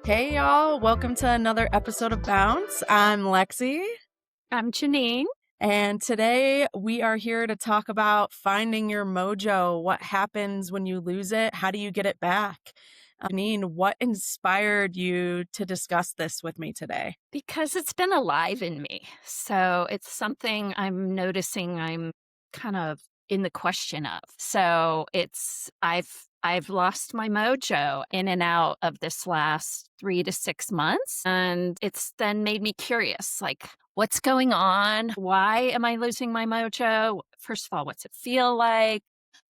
Hey, y'all. Welcome to another episode of Bounce. I'm Lexi, I'm Janine. and today we are here to talk about finding your mojo. What happens when you lose it? How do you get it back? Janine, what inspired you to discuss this with me today? Because it's been alive in me. So it's something I'm noticing I'm kind of in the question of. So I've lost my mojo in and out of this last 3 to 6 months. And it's then made me curious, like, what's going on? Why am I losing my mojo? First of all, what's it feel like?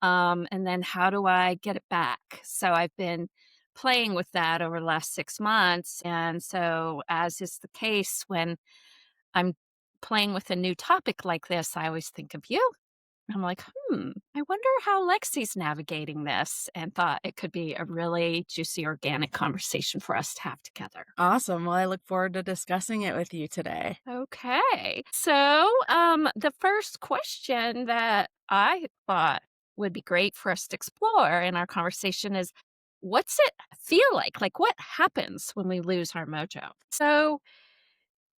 And then how do I get it back? So I've been playing with that over the last 6 months. And so, as is the case when I'm playing with a new topic like this, I always think of you. I'm like, I wonder how Lexi's navigating this, and thought it could be a really juicy, organic conversation for us to have together. Awesome. Well, I look forward to discussing it with you today. Okay. So, the first question that I thought would be great for us to explore in our conversation is, what's it feel like? Like, what happens when we lose our mojo? So,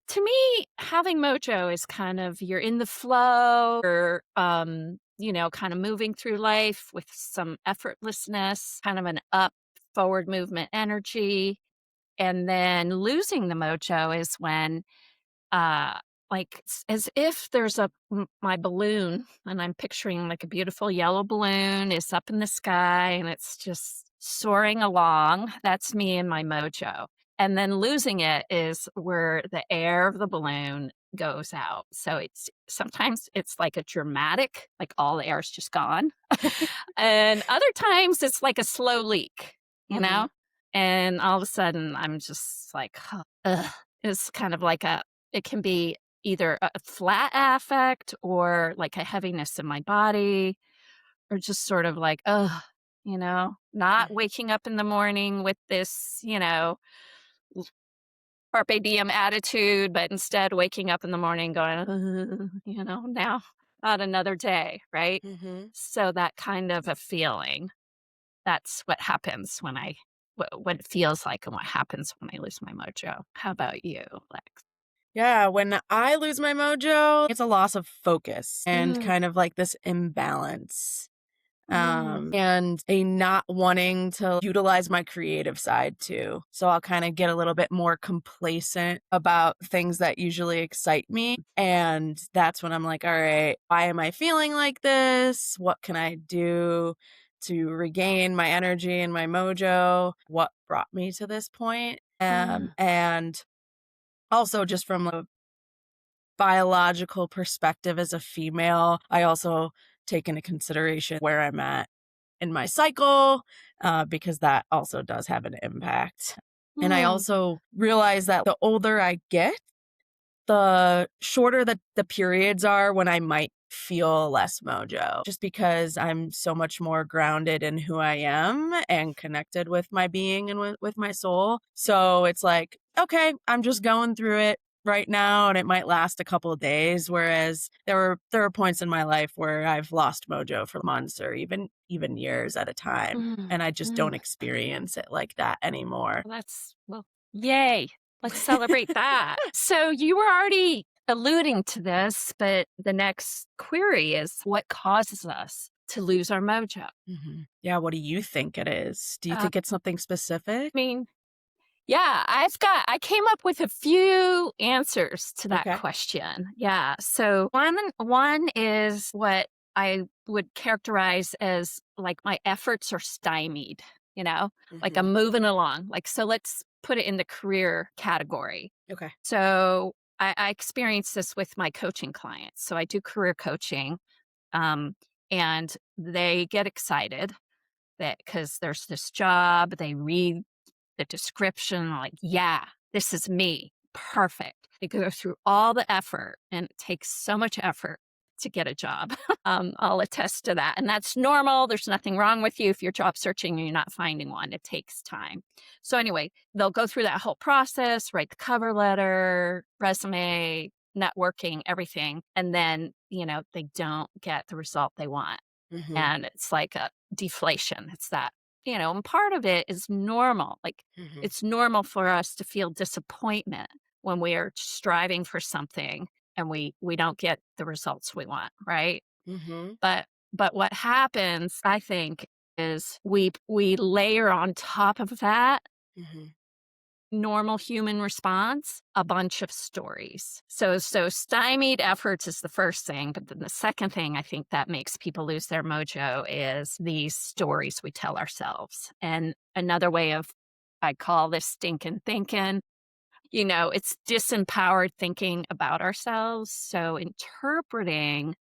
to me, having mojo is kind of you're in the flow, or kind of moving through life with some effortlessness, kind of an up, forward movement energy. And then losing the mojo is when uh, like, it's as if there's my balloon, and I'm picturing like a beautiful yellow balloon is up in the sky and it's just soaring along. That's me and my mojo. And then losing it is where the air of the balloon goes out. So sometimes it's like a dramatic, like all the air is just gone. And other times it's like a slow leak, you Mhm. know? And all of a sudden I'm just like, ugh. It's kind of like it can be either a flat affect or like a heaviness in my body, or just sort of like, oh, not waking up in the morning with this, l- carpe diem attitude, but instead waking up in the morning going, now not another day, right? Mhm. So that kind of a feeling, that's what happens when what it feels like and what happens when I lose my mojo. How about you, Lex? Yeah, when I lose my mojo, it's a loss of focus and Mm, kind of like this imbalance. mm, And a not wanting to utilize my creative side too. So I'll kind of get a little bit more complacent about things that usually excite me. And that's when I'm like, all right, why am I feeling like this? What can I do to regain my energy and my mojo? What brought me to this point? mm. And also just from a biological perspective as a female, I also take into consideration where I'm at in my cycle, because that also does have an impact. And I Mm, also realize that the older I get, the shorter the periods are when I might feel less mojo, just because I'm so much more grounded in who I am and connected with my being and with my soul. So it's like, okay, I'm just going through it right now and it might last a couple of days. Whereas there are points in my life where I've lost mojo for months or even years at a time. mm, And I just mm. don't experience it like that anymore. Well, yay. Let's celebrate that. So you were already alluding to this, but the next query is, what causes us to lose our mojo? Yeah, what do you think it is? Do you I think it's something specific? mean, yeah, I came up with a few answers to that Okay. question. Yeah. So one is what I would characterize as like my efforts are stymied, like Mhm. I'm moving along. Like, so let's put it in the career category. Okay. So I experience this with my coaching clients. So I do career coaching, um, and they get excited that because there's this job, they read the description, like, yeah, this is me. Perfect. They go through all the effort, and it takes so much effort to get a job. I'll attest to that. And that's normal. There's nothing wrong with you if you're job searching and you're not finding one. It takes time. So, anyway, they'll go through that whole process, write the cover letter, resume, networking, everything. And then, they don't get the result they want. Mhm. And it's like a deflation. It's that. and part of it is normal. Like, Mhm. it's normal for us to feel disappointment when we are striving for something and we don't get the results we want, right? Mhm. But what happens, I think, is we layer on top of that Mhm. normal human response a bunch of stories. So stymied efforts is the first thing, but then the second thing I think that makes people lose their mojo is these stories we tell ourselves. And another way of I call this stinking thinking, it's disempowered thinking about ourselves. So interpreting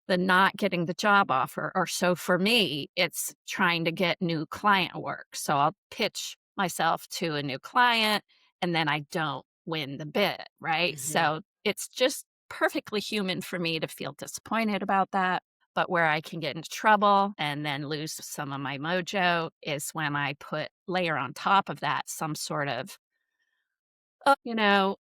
the not getting the job offer, or so for me, it's trying to get new client work. So I'll pitch myself to a new client and then I don't win the bid, right? Mhm. So it's just perfectly human for me to feel disappointed about that. But where I can get into trouble and then lose some of my mojo is when I put layer on top of that some sort of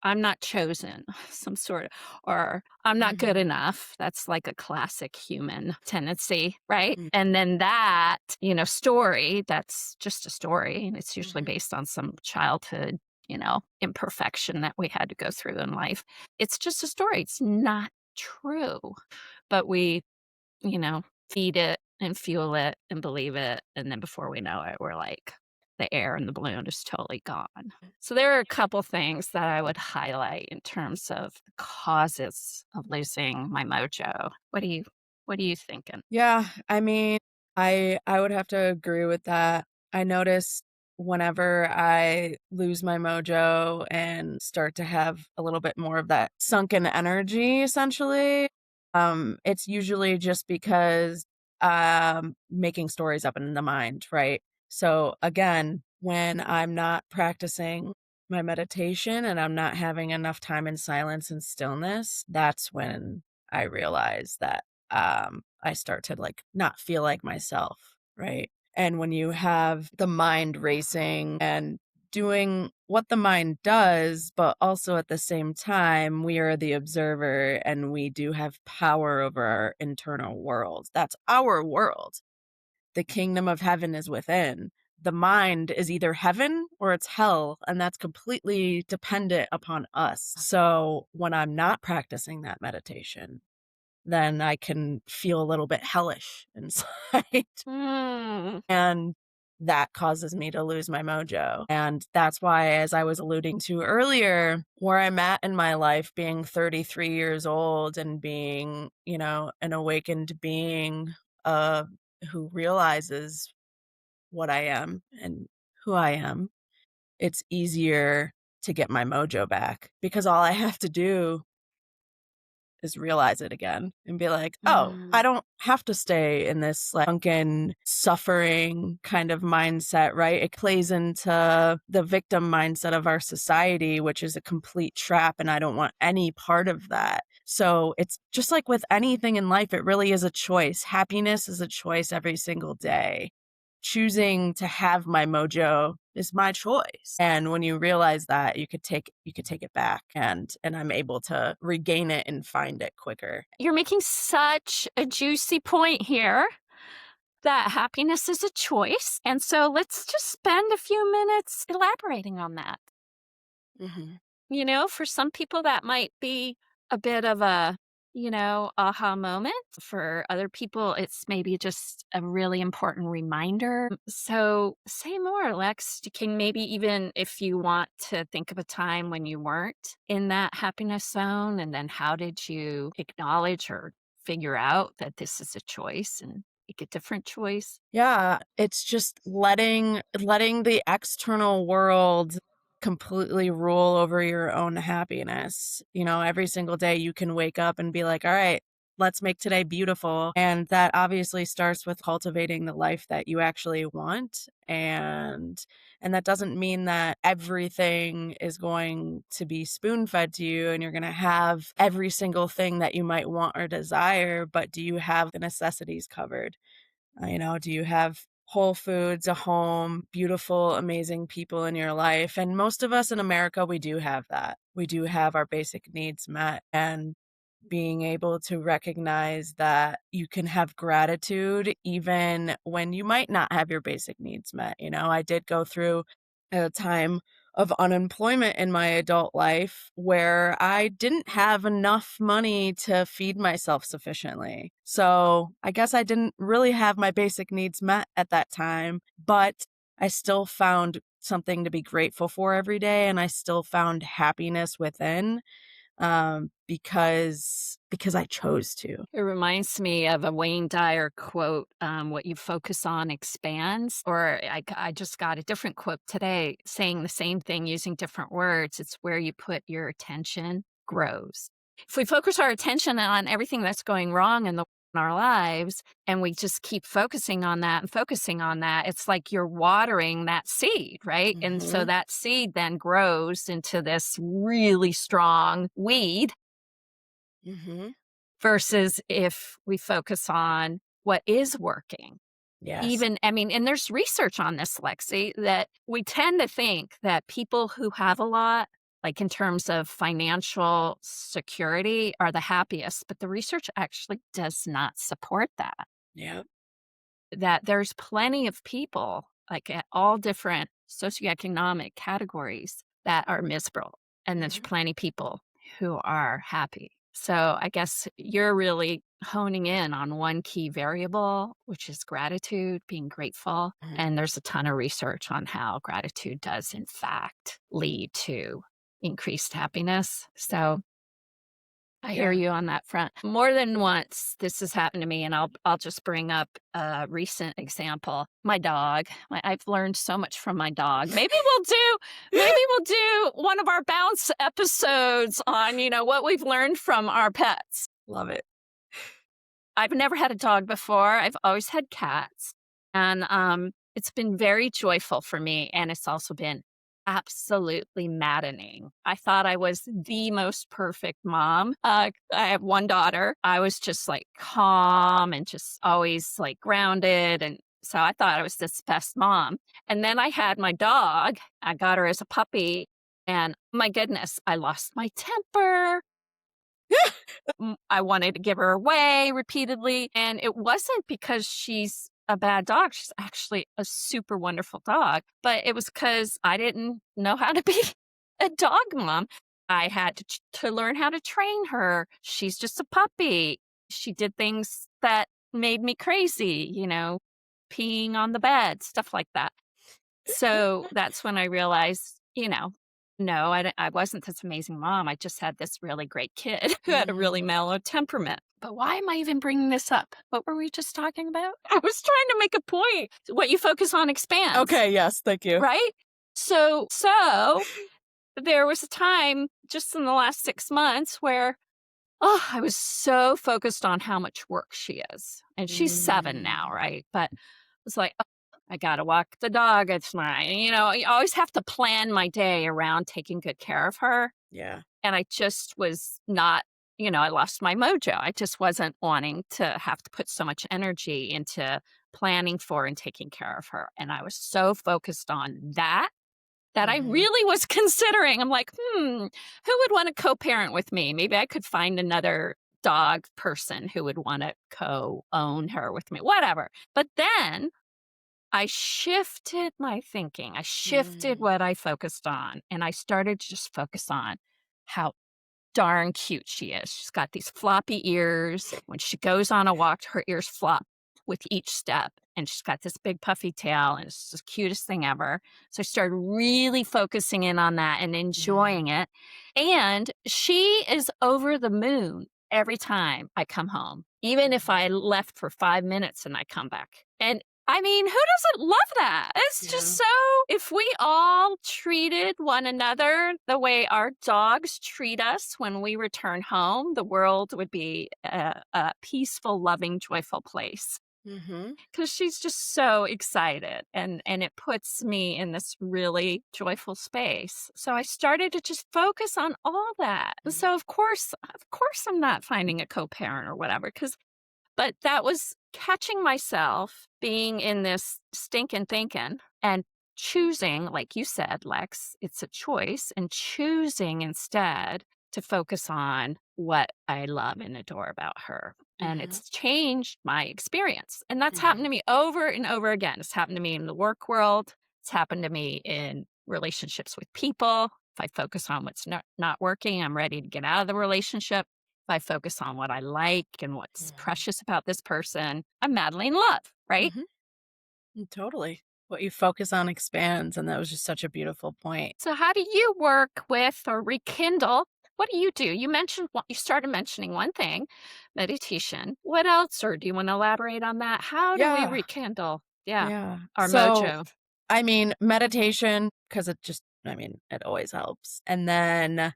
I'm not chosen, some sort of, or I'm not good Mhm. enough. That's like a classic human tendency, right? Mm. And then that, story, that's just a story. And it's usually Mhm. based on some childhood, imperfection that we had to go through in life. It's just a story. It's not true. But we feed it and fuel it and believe it, and then before we know it, we're like, the air in the balloon is totally gone. So there are a couple things that I would highlight in terms of the causes of losing my mojo. What are you thinking? Yeah, I mean, I would have to agree with that. I notice whenever I lose my mojo and start to have a little bit more of that sunken energy, essentially, it's usually just because making stories up in the mind, right? So again, when I'm not practicing my meditation and I'm not having enough time in silence and stillness, that's when I realize that I start to like not feel like myself, right? And when you have the mind racing and doing what the mind does, but also at the same time, we are the observer and we do have power over our internal world. That's our world. The kingdom of heaven is within. The mind is either heaven or it's hell, and that's completely dependent upon us. So when I'm not practicing that meditation, then I can feel a little bit hellish inside. Mm, And that causes me to lose my mojo. And that's why, as I was alluding to earlier, where I'm at in my life, being 33 years old and being, an awakened being uh, who realizes what I am and who I am, it's easier to get my mojo back because all I have to do is realize it again and be like, "Oh, I mm, don't have to stay in this, like, sunken, suffering kind of mindset," right? It plays into the victim mindset of our society, which is a complete trap, and I don't want any part of that. So, it's just like with anything in life, it really is a choice. Happiness is a choice every single day. Choosing to have my mojo is my choice. And when you realize that, you could take it back and I'm able to regain it and find it quicker. you're making such a juicy point here that happiness is a choice. And so let's just spend a few minutes elaborating on that. Mhm. For some people that might be a bit of a, aha moment. For other people, it's maybe just a really important reminder. So say more, Lex. You can maybe even, if you want to think of a time when you weren't in that happiness zone, and then how did you acknowledge or figure out that this is a choice and make a different choice? Yeah, it's just letting the external world completely rule over your own happiness. Every single day you can wake up and be like, "All right, let's make today beautiful." And that obviously starts with cultivating the life that you actually want. And that doesn't mean that everything is going to be spoon-fed to you and you're going to have every single thing that you might want or desire, but do you have the necessities covered? Do you have whole foods, a home, beautiful, amazing people in your life? And most of us in America, we do have that. We do have our basic needs met. And being able to recognize that you can have gratitude even when you might not have your basic needs met. I did go through a time of unemployment in my adult life where I didn't have enough money to feed myself sufficiently. So I guess I didn't really have my basic needs met at that time, but I still found something to be grateful for every day, and I still found happiness within, because I chose to. It reminds me of a Wayne Dyer quote, what you focus on expands. Or I just got a different quote today saying the same thing using different words. It's where you put your attention grows. If we focus our attention on everything that's going wrong in our lives, and we just keep focusing on that and focusing on that, it's like you're watering that seed, right? And so Mhm, that seed then grows into this really strong weed. mhm. Versus if we focus on what is working. Yes. Even, I mean, and there's research on this, Lexi, that we tend to think that people who have a lot, like in terms of financial security, are the happiest, but the research actually does not support that. Yep. That there's plenty of people, like at all different socioeconomic categories, that are miserable, and there's Mhm, plenty people who are happy. So I guess you're really honing in on one key variable, which is gratitude, being grateful. mhm. And there's a ton of research on how gratitude does, in fact, lead to increased happiness. So I hear Yeah. you on that front. More than once, this has happened to me, and I'll just bring up a recent example. My dog. I've learned so much from my dog. Maybe we'll do one of our bounce episodes on, what we've learned from our pets. Love it. I've never had a dog before. I've always had cats. And it's been very joyful for me. And it's also been absolutely maddening. I thought I was the most perfect mom. I have one daughter. I was just like calm and just always like grounded. And so I thought I was this best mom. And then I had my dog. I got her as a puppy. And my goodness, I lost my temper. I wanted to give her away repeatedly, and it wasn't because she's a bad dog. She's actually a super wonderful dog, but it was because I didn't know how to be a dog mom. I had to learn how to train her. She's just a puppy. She did things that made me crazy, peeing on the bed, stuff like that. So that's when I realized, no, I wasn't this amazing mom. I just had this really great kid who had a really Mm. mellow temperament. But why am I even bringing this up? What were we just talking about? I was trying to make a point. What you focus on expands, Okay, yes, thank you. right? So there was a time just in the last 6 months where, I was so focused on how much work she is. And she's 7 now, Mm. right? But it's like, "Oh, I gotta walk the dog. It's my," I always have to plan my day around taking good care of her. Yeah. And I just was not, I lost my mojo. I just wasn't wanting to have to put so much energy into planning for and taking care of her. And I was so focused on that I Mhm. really was considering. I'm like, who would want to co-parent with me? Maybe I could find another dog person who would want to co-own her with me, whatever. But then I shifted my thinking. I shifted Mm. what I focused on, and I started to just focus on how darn cute she is. She's got these floppy ears. When she goes on a walk, her ears flop with each step. And she's got this big puffy tail, and it's the cutest thing ever. So I started really focusing in on that and Mm. enjoying it. And she is over the moon every time I come home, even if Mhm. I left for 5 minutes and I come back. And I mean, who doesn't love that? It's just Yeah. so, if we all treated one another the way our dogs treat us when we return home, the world would be a peaceful, loving, joyful place. Mhm. Because she's just so excited, and it puts me in this really joyful space. So I started to just focus on all that. And Mhm. so of course, I'm not finding a co-parent or whatever, but that was catching myself being in this stinking thinking and choosing, like you said, Lex, it's a choice, and choosing instead to focus on what I love and adore about her. And Mhm. it's changed my experience. And that's happened Mhm. to me over and over again. It's happened to me in the work world. It's happened to me in relationships with people. If I focus on what's not working, I'm ready to get out of the relationship. If I focus on what I like and what's Mhm. precious about this person, I'm madly in love, right? Mhm. Totally. What you focus on expands, and that was just such a beautiful point. So, how do you work with or rekindle? What do? You mentioned you started mentioning one thing, meditation. What else, or do you want to elaborate on that? How do we Yeah. rekindle? Yeah, Yeah. our So, mojo. I mean, meditation, because it always helps. And then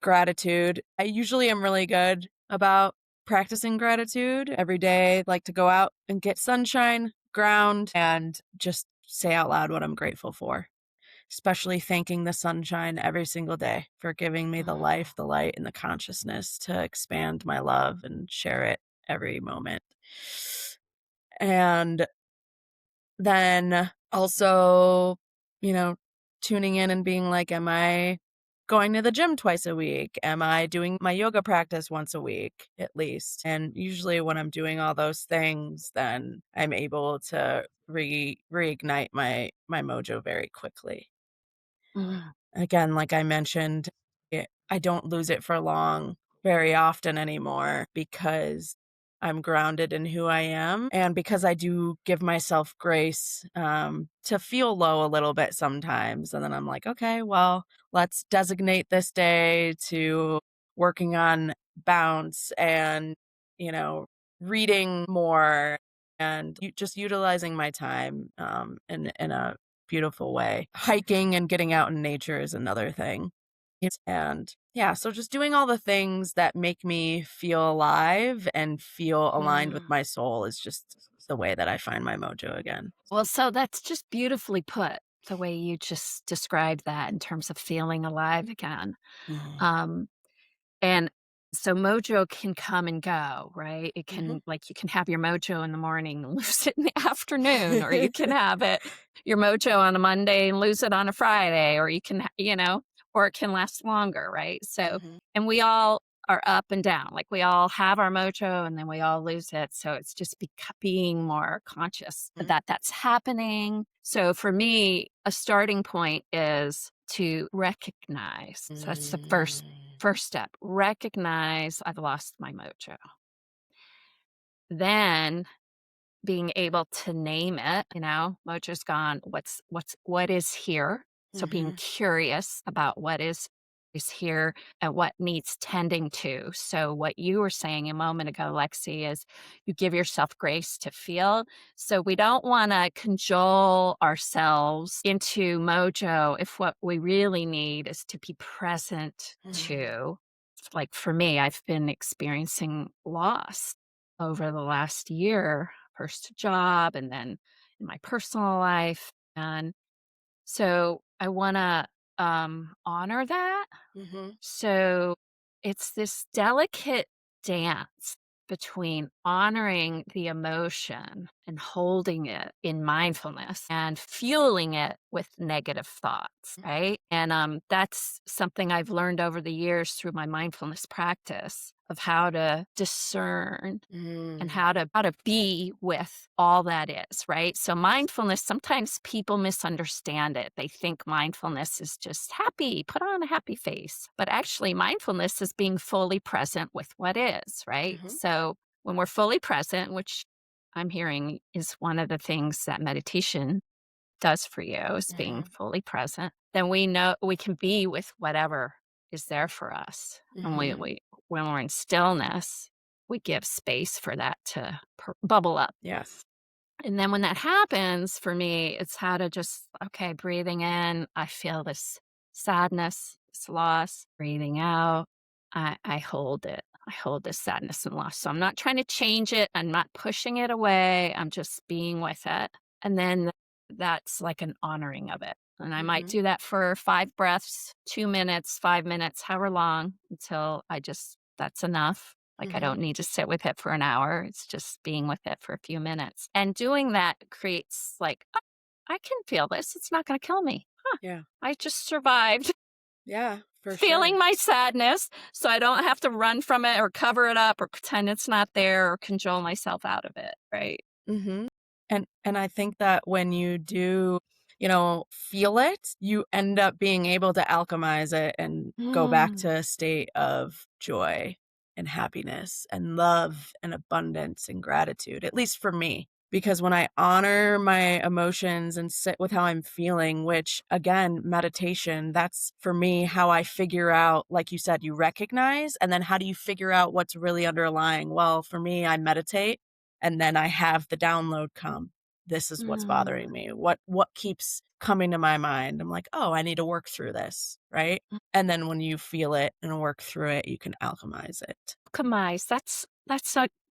gratitude. I usually am really good about practicing gratitude every day, like to go out and get sunshine, ground, and just say out loud what I'm grateful for, especially thanking the sunshine every single day for giving me the life, the light, and the consciousness to expand my love and share it every moment. And then also, you know, tuning in and being like, am I going to the gym twice a week? Am I doing my yoga practice once a week at least? And usually when I'm doing all those things, then I'm able to reignite my mojo very quickly. Mm. Again, like I mentioned, I don't lose it for long very often anymore because I'm grounded in who I am and because I do give myself grace to feel low a little bit sometimes. And then I'm like, okay, well, let's designate this day to working on bounce and, you know, reading more and just utilizing my time in a beautiful way. Hiking and getting out in nature is another thing. And yeah, so just doing all the things that make me feel alive and feel aligned with Mm. my soul is just the way that I find my mojo again. Well, so that's just beautifully put. The way you just described that in terms of feeling alive again. Mhm. Um, And so mojo can come and go, right? It Mhm. can like, you can have your mojo in the morning and lose it in the afternoon, or you can have your mojo on a Monday and lose it on a Friday, or you can, or it can last longer, right? So, Mhm. and we all are up and down. Like we all have our mojo and then we all lose it. So it's just being more conscious Mhm. that that's happening. So for me, a starting point is to recognize. So that's the Mm. first step, recognize I've lost my mojo. Then being able to name it, mojo's gone. What is here? So being Mhm. curious about what is here and what needs tending to. So what you were saying a moment ago, Lexi, is you give yourself grace to feel. So we don't want to cajole ourselves into mojo if what we really need is to be present Mhm. to. Like for me, I've been experiencing loss over the last year, first job and then in my personal life. And so I want to honor that. Mhm. So it's this delicate dance between honoring the emotion and holding it in mindfulness and fueling it with negative thoughts, right? And that's something I've learned over the years through my mindfulness practice of how to discern and Mm. how to be with all that is, right? So mindfulness, sometimes people misunderstand it. They think mindfulness is just happy, put on a happy face. But actually mindfulness is being fully present with what is, right? Mhm. So when we're fully present, which I'm hearing is one of the things that meditation does for you, is being Mhm. fully present, then we know we can be with whatever is there for us. And Mhm. when we're in stillness, we give space for that to bubble up. Yes. And then when that happens, for me, it's how to just, okay, breathing in, I feel this sadness, this loss, breathing out, I hold it. I hold this sadness and loss. So I'm not trying to change it. I'm not pushing it away. I'm just being with it. And then that's like an honoring of it. And I might Mhm. do that for 5 breaths, 2 minutes, 5 minutes, however long until that's enough. Like, I don't Mhm. need to sit with it for an hour. It's just being with it for a few minutes. And doing that creates like, "Oh, I can feel this. It's not going to kill me. Huh, Yeah. I just survived." Yeah. For feeling sure. my sadness so I don't have to run from it or cover it up or pretend it's not there or cajole myself out of it, right? Mhm. And I think that when you do, feel it, you end up being able to alchemize it and go back Mm, to a state of joy and happiness and love and abundance and gratitude, at least for me. Because when I honor my emotions and sit with how I'm feeling, which again, meditation, that's for me how I figure out, like you said, you recognize, and then how do you figure out what's really underlying? Well, for me, I meditate and then I have the download come. This is what's mm, bothering me. What keeps coming to my mind? I'm like, "Oh, I need to work through this," right? And then when you feel it and work through it, you can alchemize it. alchemize. That's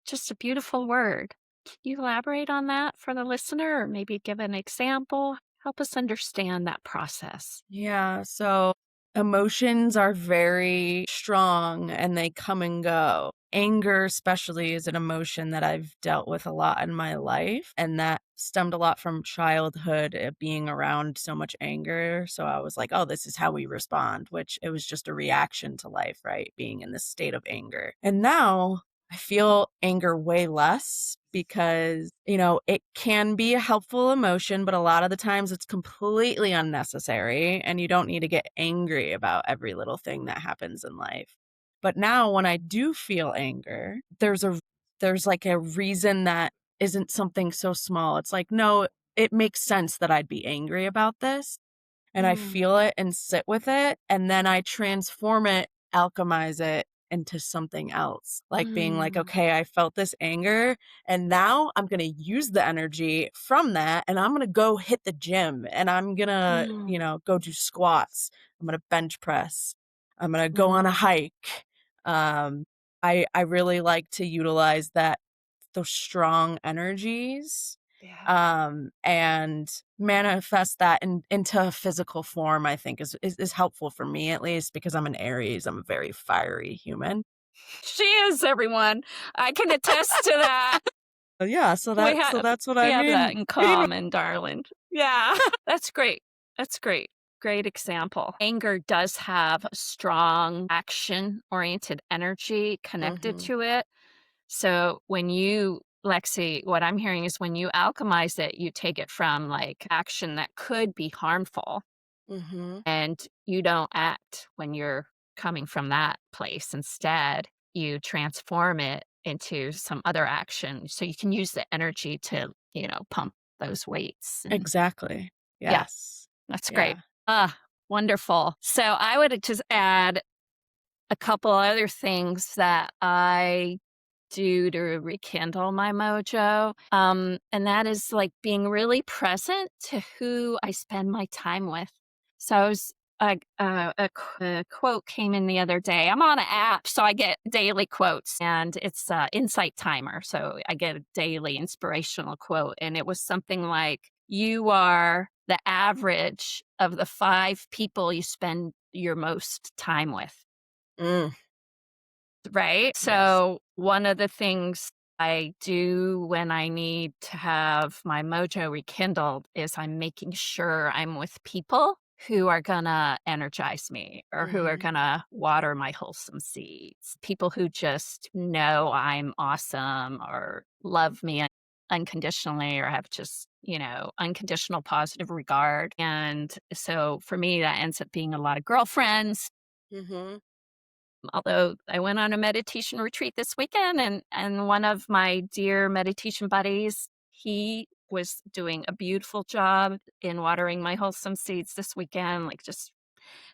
just a beautiful word. Can you elaborate on that for the listener or maybe give an example? Help us understand that process. Yeah, so emotions are very strong and they come and go. Anger, especially, is an emotion that I've dealt with a lot in my life. And that stemmed a lot from childhood, being around so much anger. So I was like, oh, this is how we respond, which it was just a reaction to life, right? Being in this state of anger. And now I feel anger way less because, it can be a helpful emotion, but a lot of the times it's completely unnecessary and you don't need to get angry about every little thing that happens in life. But now when I do feel anger, there's like a reason that isn't something so small. It's like, no, it makes sense that I'd be angry about this and I Mm, feel it and sit with it, and then I transform it, alchemize it into something else. Like being like, mm, "Okay, I felt this anger, and now I'm gonna use the energy from that, and I'm gonna go hit the gym, and I'm gonna, mm, go do squats. I'm gonna bench press. I'm gonna go on a mm. hike." Um, I really like to utilize those strong energies, Yeah. and manifest that into a physical form, I think is helpful for me, at least because I'm an Aries. I'm a very fiery human. She is, everyone. I can attest to that. Yeah, so We have that's what we I have that mean. in common, darling. Yeah. That's great. That's great. Great example. Anger does have a strong action-oriented energy connected Mhm, to it. So when you Lexi, what I'm hearing is when you alchemize it, you take it from, like, action that could be harmful, mhm, and you don't act when you're coming from that place. Instead, you transform it into some other action so you can use the energy to, pump those weights and exactly. yeah, Yes. that's great. Yeah. Ah, wonderful. So I would just add a couple other things that I do to rekindle my mojo. And that is like being really present to who I spend my time with. So I was a quote came in the other day. I'm on an app, so I get daily quotes, and it's Insight Timer. So I get a daily inspirational quote, and it was something like, "You are the average of the 5 people you spend your most time with." Mm, Right? yes. So, one of the things I do when I need to have my mojo rekindled is I'm making sure I'm with people who are gonna energize me or who are Mhm, gonna water my wholesome seeds. People who just know I'm awesome or love me unconditionally or have just, unconditional positive regard. And so for me, that ends up being a lot of girlfriends. mhm, Although I went on a meditation retreat this weekend, and one of my dear meditation buddies, he was doing a beautiful job in watering my wholesome seeds this weekend, like, just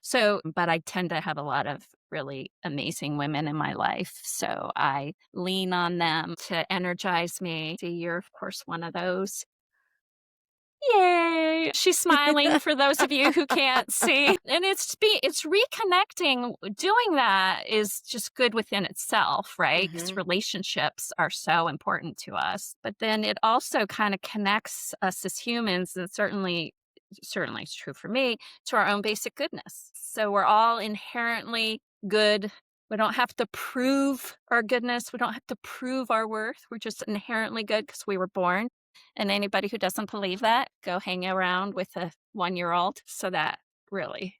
so but I tend to have a lot of really amazing women in my life, so I lean on them to energize me. So you're, of course, one of those. Yay! She's smiling for those of you who can't see. And it's reconnecting. Doing that is just good within itself, right? Because mhm, relationships are so important to us. But then it also kind of connects us as humans, and certainly it's true for me, to our own basic goodness. So we're all inherently good. We don't have to prove our goodness. We don't have to prove our worth. We're just inherently good because we were born. And anybody who doesn't believe that, go hang around with a 1-year-old. So that really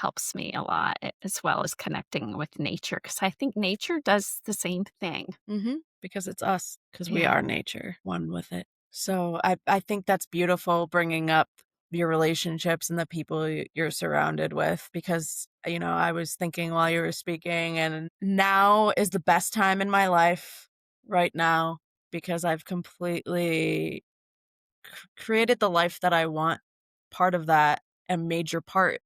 helps me a lot, as well as connecting with nature, because I think nature does the same thing. Because it's us, because we Yeah. are nature, one with it. So I think that's beautiful bringing up your relationships and the people you're surrounded with because, I was thinking while you were speaking, and now is the best time in my life right now because I've completely created the life that I want. Part of that, a major part,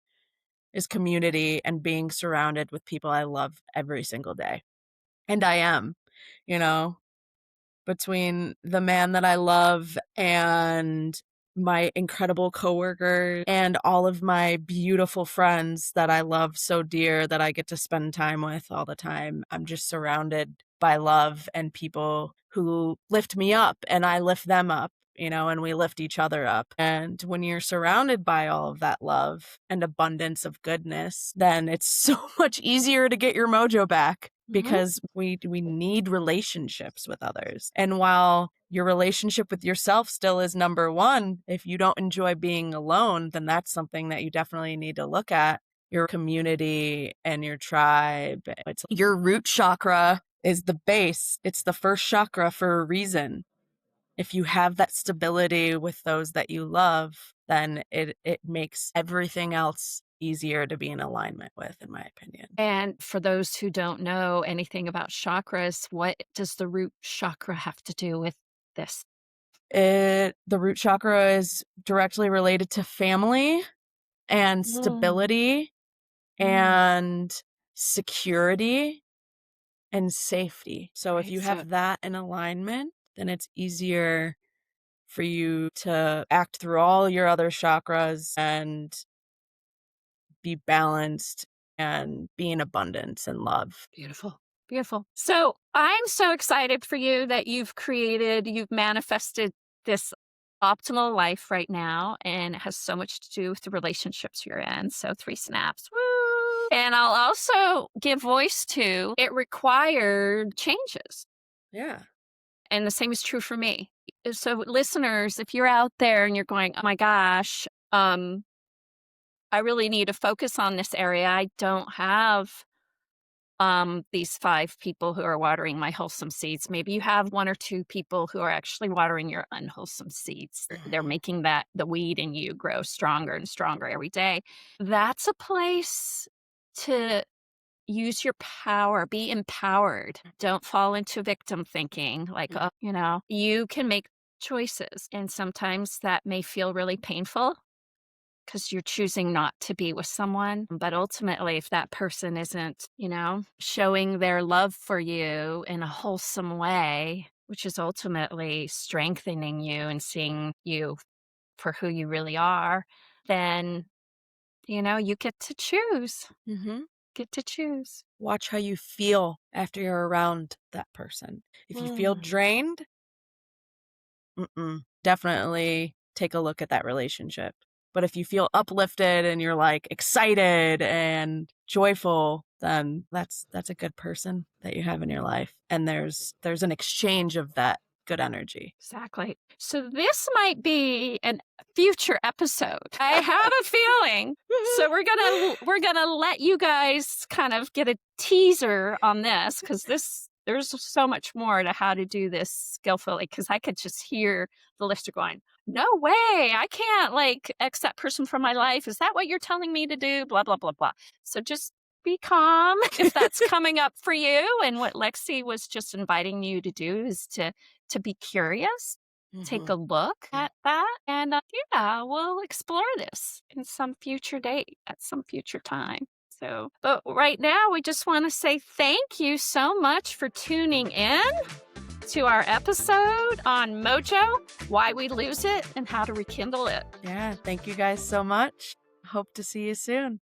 is community and being surrounded with people I love every single day. And I am, you know, between the man that I love and my incredible coworker and all of my beautiful friends that I love so dear that I get to spend time with all the time. I'm just surrounded by love and people who lift me up and I lift them up, and we lift each other up. And when you're surrounded by all of that love and abundance of goodness, then it's so much easier to get your mojo back Mhm. because we need relationships with others. And while your relationship with yourself still is number one, if you don't enjoy being alone, then that's something that you definitely need to look at. Your community and your tribe. It's your root chakra is the base. It's the first chakra for a reason. If you have that stability with those that you love, then it makes everything else easier to be in alignment with, in my opinion. And for those who don't know anything about chakras, what does the root chakra have to do with this? The root chakra is directly related to family and Mm, stability mm. and security and safety. So if Right, you so have that in alignment, then it's easier for you to act through all your other chakras and be balanced and be in abundance and love. beautiful. Beautiful. So I'm so excited for you that you've manifested this optimal life right now, and it has so much to do with the relationships you're in. So three snaps. Woo! And I'll also give voice to it required changes. Yeah. And the same is true for me. So listeners, if you're out there and you're going, oh my gosh, I really need to focus on this area. I don't have these five people who are watering my wholesome seeds. Maybe you have one or two people who are actually watering your unwholesome seeds. They're Mhm. making the weed in you grow stronger and stronger every day. That's a place to use your power, be empowered. Don't fall into victim thinking like, oh, you can make choices. And sometimes that may feel really painful because you're choosing not to be with someone. But ultimately, if that person isn't, showing their love for you in a wholesome way, which is ultimately strengthening you and seeing you for who you really are, then, you get to choose. Mhm. Get to choose. Watch how you feel after you're around that person. If you feel Mm. drained, definitely take a look at that relationship. But if you feel uplifted and you're like excited and joyful, then that's a good person that you have in your life. And there's an exchange of that good energy. Exactly. So this might be a future episode. I have a feeling. So we're gonna let you guys kind of get a teaser on this because there's so much more to how to do this skillfully. Because I could just hear the listener going, "No way! I can't like X that person from my life. Is that what you're telling me to do?" Blah blah blah blah. So just be calm if that's coming up for you. And what Lexi was just inviting you to do is to be curious, take a Mhm. look at that, and yeah, we'll explore this in some future date at some future time. So, but right now, we just want to say thank you so much for tuning in to our episode on Mojo, why we lose it, and how to rekindle it. Yeah, thank you guys so much. Hope to see you soon.